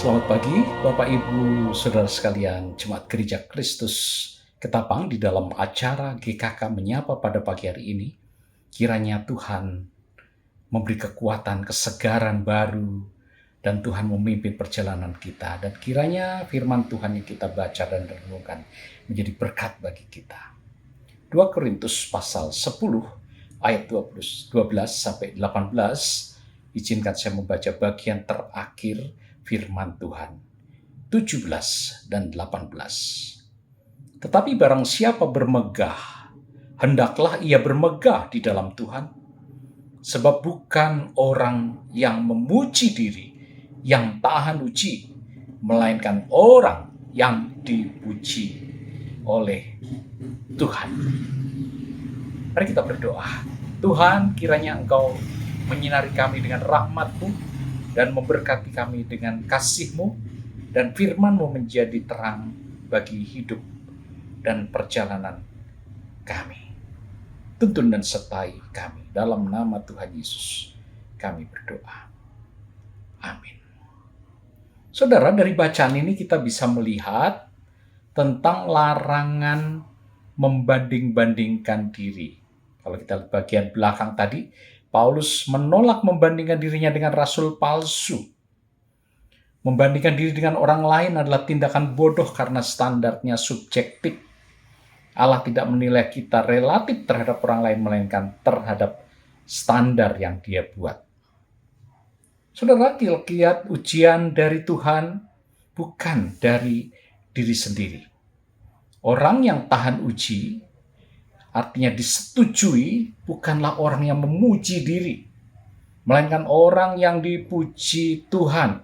Selamat pagi, Bapak Ibu, Saudara sekalian, Jemaat Gereja Kristus Ketapang di dalam acara GKK Menyapa pada pagi hari ini. Kiranya Tuhan memberi kekuatan, kesegaran baru, dan Tuhan memimpin perjalanan kita. Dan kiranya firman Tuhan yang kita baca dan renungkan menjadi berkat bagi kita. 2 Korintus pasal 10 ayat 12 sampai 18. Izinkan saya membaca bagian terakhir firman Tuhan 17 dan 18. Tetapi barang siapa bermegah, hendaklah ia bermegah di dalam Tuhan. Sebab bukan orang yang memuji diri yang tahan uji, melainkan orang yang dipuji oleh Tuhan. Mari kita berdoa. Tuhan, kiranya Engkau menyinari kami dengan rahmat-Mu dan memberkati kami dengan kasih-Mu, dan firman-Mu menjadi terang bagi hidup dan perjalanan kami. Tuntun dan sertai kami. Dalam nama Tuhan Yesus kami berdoa. Amin. Saudara, dari bacaan ini kita bisa melihat tentang larangan membanding-bandingkan diri. Kalau kita lihat bagian belakang tadi, Paulus menolak membandingkan dirinya dengan rasul palsu. Membandingkan diri dengan orang lain adalah tindakan bodoh karena standarnya subjektif. Allah tidak menilai kita relatif terhadap orang lain, melainkan terhadap standar yang Dia buat. Saudara, lihat ujian dari Tuhan bukan dari diri sendiri. Orang yang tahan uji, artinya disetujui, bukanlah orang yang memuji diri, melainkan orang yang dipuji Tuhan.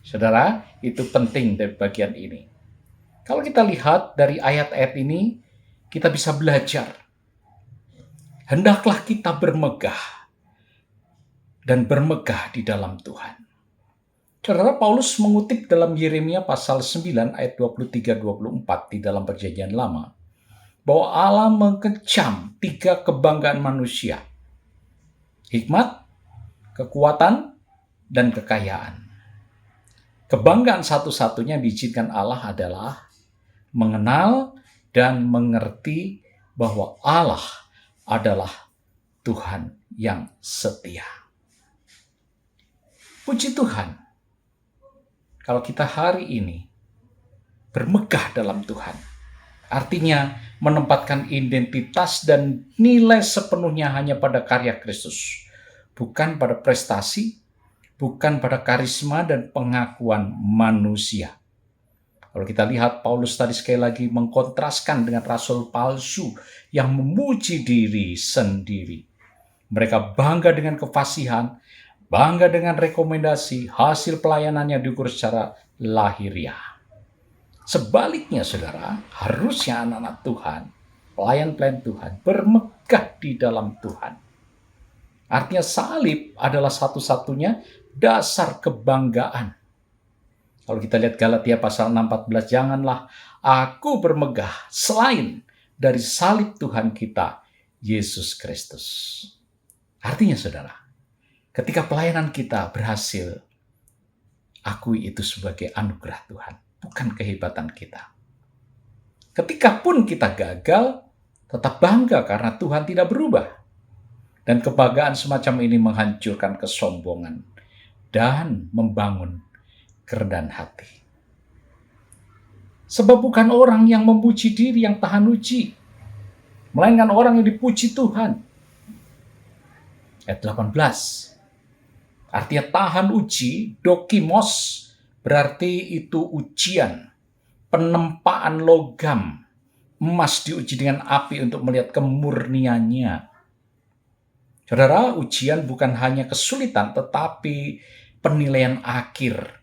Saudara, itu penting dari bagian ini. Kalau kita lihat dari ayat-ayat ini, kita bisa belajar. Hendaklah kita bermegah dan bermegah di dalam Tuhan. Saudara, Paulus mengutip dalam Yeremia pasal 9 ayat 23-24 di dalam Perjanjian Lama, bahwa Allah mengecam 3 kebanggaan manusia: hikmat, kekuatan, dan kekayaan. Kebanggaan satu-satunya diizinkan Allah adalah mengenal dan mengerti bahwa Allah adalah Tuhan yang setia. Puji Tuhan, kalau kita hari ini bermegah dalam Tuhan, artinya menempatkan identitas dan nilai sepenuhnya hanya pada karya Kristus, bukan pada prestasi, bukan pada karisma dan pengakuan manusia. Kalau kita lihat, Paulus tadi sekali lagi mengkontraskan dengan rasul palsu yang memuji diri sendiri. Mereka bangga dengan kefasihan, bangga dengan rekomendasi, hasil pelayanannya diukur secara lahiriah. Sebaliknya, saudara, harusnya anak-anak Tuhan, pelayan-pelayan Tuhan, bermegah di dalam Tuhan. Artinya salib adalah satu-satunya dasar kebanggaan. Kalau kita lihat Galatia pasal 6:14, janganlah aku bermegah selain dari salib Tuhan kita, Yesus Kristus. Artinya, saudara, ketika pelayanan kita berhasil, akui itu sebagai anugerah Tuhan, bukan kehebatan kita. Ketika pun kita gagal, tetap bangga karena Tuhan tidak berubah. Dan kebanggaan semacam ini menghancurkan kesombongan dan membangun kerendahan hati. Sebab bukan orang yang memuji diri yang tahan uji, melainkan orang yang dipuji Tuhan. Ayat 18. Artinya tahan uji, dokimos, berarti itu ujian, penempaan logam. Emas diuji dengan api untuk melihat kemurniannya. Saudara, ujian bukan hanya kesulitan, tetapi penilaian akhir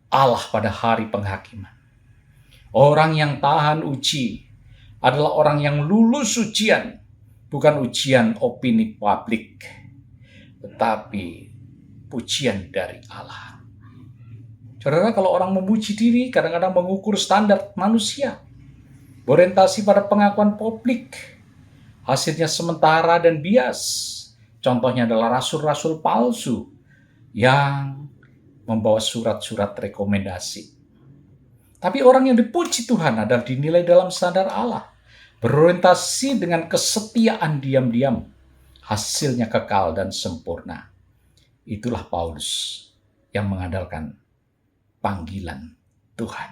Allah pada hari penghakiman. Orang yang tahan uji adalah orang yang lulus ujian, bukan ujian opini publik, tetapi pujian dari Allah. Saudara, kalau orang memuji diri, kadang-kadang mengukur standar manusia, berorientasi pada pengakuan publik, hasilnya sementara dan bias. Contohnya adalah rasul-rasul palsu yang membawa surat-surat rekomendasi. Tapi orang yang dipuji Tuhan adalah dinilai dalam standar Allah, berorientasi dengan kesetiaan diam-diam, hasilnya kekal dan sempurna. Itulah Paulus yang mengandalkan panggilan Tuhan.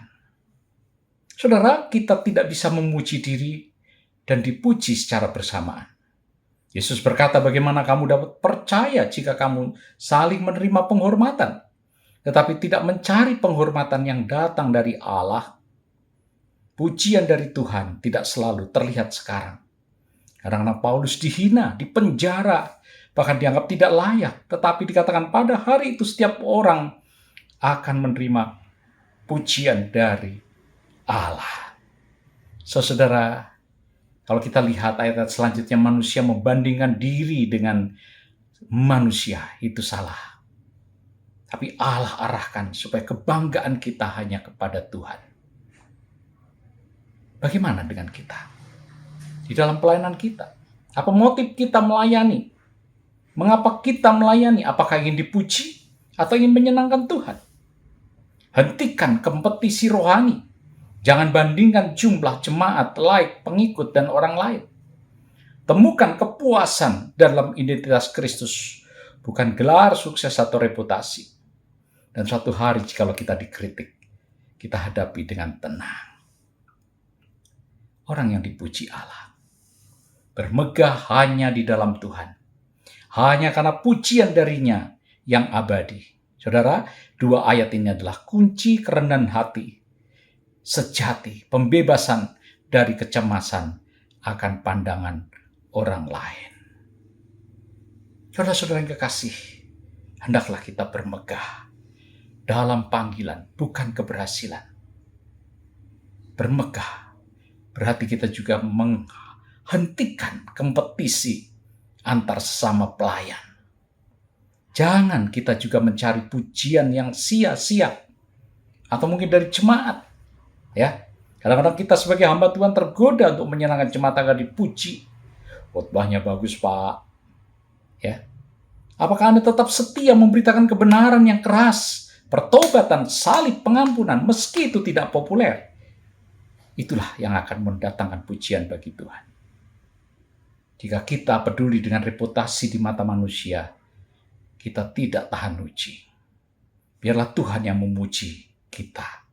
Saudara, kita tidak bisa memuji diri dan dipuji secara bersamaan. Yesus berkata, bagaimana kamu dapat percaya jika kamu saling menerima penghormatan, tetapi tidak mencari penghormatan yang datang dari Allah. Pujian dari Tuhan tidak selalu terlihat sekarang. Kadang-kadang Paulus dihina, dipenjara, bahkan dianggap tidak layak. Tetapi dikatakan pada hari itu setiap orang akan menerima pujian dari Allah. Saudara, kalau kita lihat ayat selanjutnya, manusia membandingkan diri dengan manusia, itu salah. Tapi Allah arahkan supaya kebanggaan kita hanya kepada Tuhan. Bagaimana dengan kita? Di dalam pelayanan kita, apa motif kita melayani? Mengapa kita melayani? Apakah ingin dipuji atau ingin menyenangkan Tuhan? Hentikan kompetisi rohani. Jangan bandingkan jumlah jemaat, like, pengikut, dan orang lain. Temukan kepuasan dalam identitas Kristus, bukan gelar, sukses, atau reputasi. Dan suatu hari jikalau kita dikritik, kita hadapi dengan tenang. Orang yang dipuji Allah bermegah hanya di dalam Tuhan, hanya karena pujian darinya yang abadi. Saudara, dua ayat ini adalah kunci kerendahan hati sejati, pembebasan dari kecemasan akan pandangan orang lain. Saudara-saudara yang kekasih, hendaklah kita bermegah dalam panggilan, bukan keberhasilan. Bermegah berarti kita juga menghentikan kompetisi antar sesama pelayan. Jangan kita juga mencari pujian yang sia-sia, atau mungkin dari jemaat. Ya, kadang-kadang kita sebagai hamba Tuhan tergoda untuk menyenangkan jemaat agar dipuji. Khotbahnya bagus, Pak. Ya, apakah Anda tetap setia memberitakan kebenaran yang keras, pertobatan, salib, pengampunan, meski itu tidak populer? Itulah yang akan mendatangkan pujian bagi Tuhan. Jika kita peduli dengan reputasi di mata manusia, kita tidak tahan uji. Biarlah Tuhan yang memuji kita.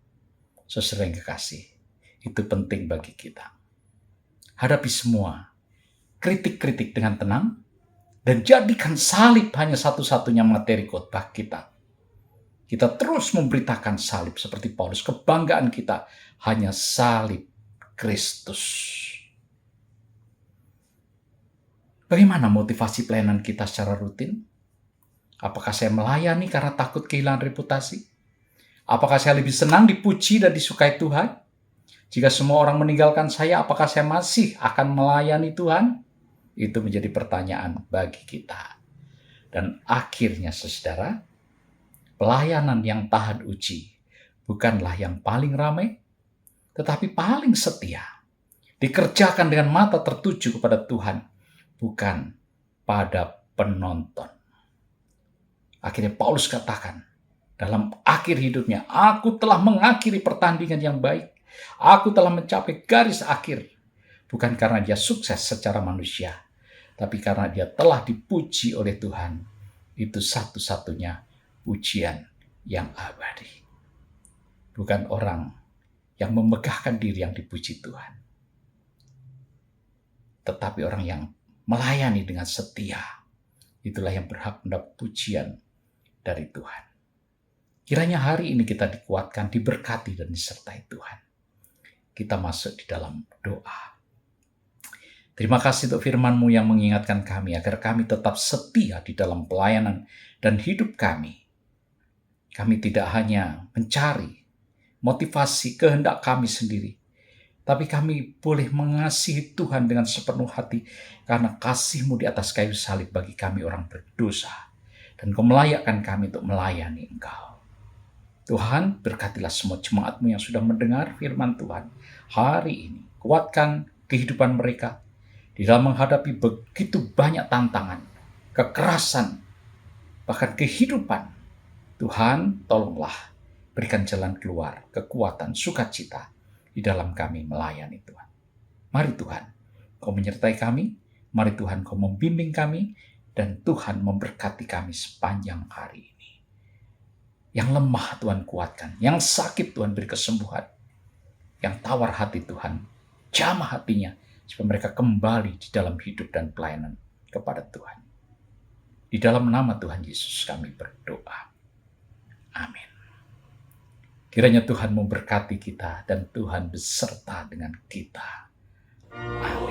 Saudara yang kekasih, itu penting bagi kita. Hadapi semua kritik-kritik dengan tenang, dan jadikan salib hanya satu-satunya materi khotbah kita. Kita terus memberitakan salib seperti Paulus. Kebanggaan kita hanya salib Kristus. Bagaimana motivasi pelayanan kita secara rutin? Apakah saya melayani karena takut kehilangan reputasi? Apakah saya lebih senang dipuji dan disukai Tuhan? Jika semua orang meninggalkan saya, apakah saya masih akan melayani Tuhan? Itu menjadi pertanyaan bagi kita. Dan akhirnya, saudara, pelayanan yang tahan uji bukanlah yang paling ramai, tetapi paling setia. Dikerjakan dengan mata tertuju kepada Tuhan, bukan pada penonton. Akhirnya Paulus katakan, dalam akhir hidupnya, aku telah mengakhiri pertandingan yang baik. Aku telah mencapai garis akhir. Bukan karena dia sukses secara manusia, tapi karena dia telah dipuji oleh Tuhan. Itu satu-satunya pujian yang abadi. Bukan orang yang memegahkan diri yang dipuji Tuhan, tetapi orang yang melayani dengan setia. Itulah yang berhak mendapat pujian dari Tuhan. Kiranya hari ini kita dikuatkan, diberkati, dan disertai Tuhan. Kita masuk di dalam doa. Terima kasih untuk firman-Mu yang mengingatkan kami agar kami tetap setia di dalam pelayanan dan hidup kami. Kami tidak hanya mencari motivasi kehendak kami sendiri, tapi kami boleh mengasihi Tuhan dengan sepenuh hati karena kasih-Mu di atas kayu salib bagi kami orang berdosa, dan Kau melayakkan kami untuk melayani Engkau. Tuhan, berkatilah semua jemaat-Mu yang sudah mendengar firman Tuhan hari ini. Kuatkan kehidupan mereka di dalam menghadapi begitu banyak tantangan, kekerasan, bahkan kehidupan. Tuhan, tolonglah berikan jalan keluar, kekuatan, sukacita di dalam kami melayani Tuhan. Mari Tuhan, Kau menyertai kami, mari Tuhan Kau membimbing kami, dan Tuhan memberkati kami sepanjang hari ini. Yang lemah Tuhan kuatkan, yang sakit Tuhan beri kesembuhan, yang tawar hati Tuhan jamah hatinya, supaya mereka kembali di dalam hidup dan pelayanan kepada Tuhan. Di dalam nama Tuhan Yesus kami berdoa. Amin. Kiranya Tuhan memberkati kita dan Tuhan beserta dengan kita. Amin.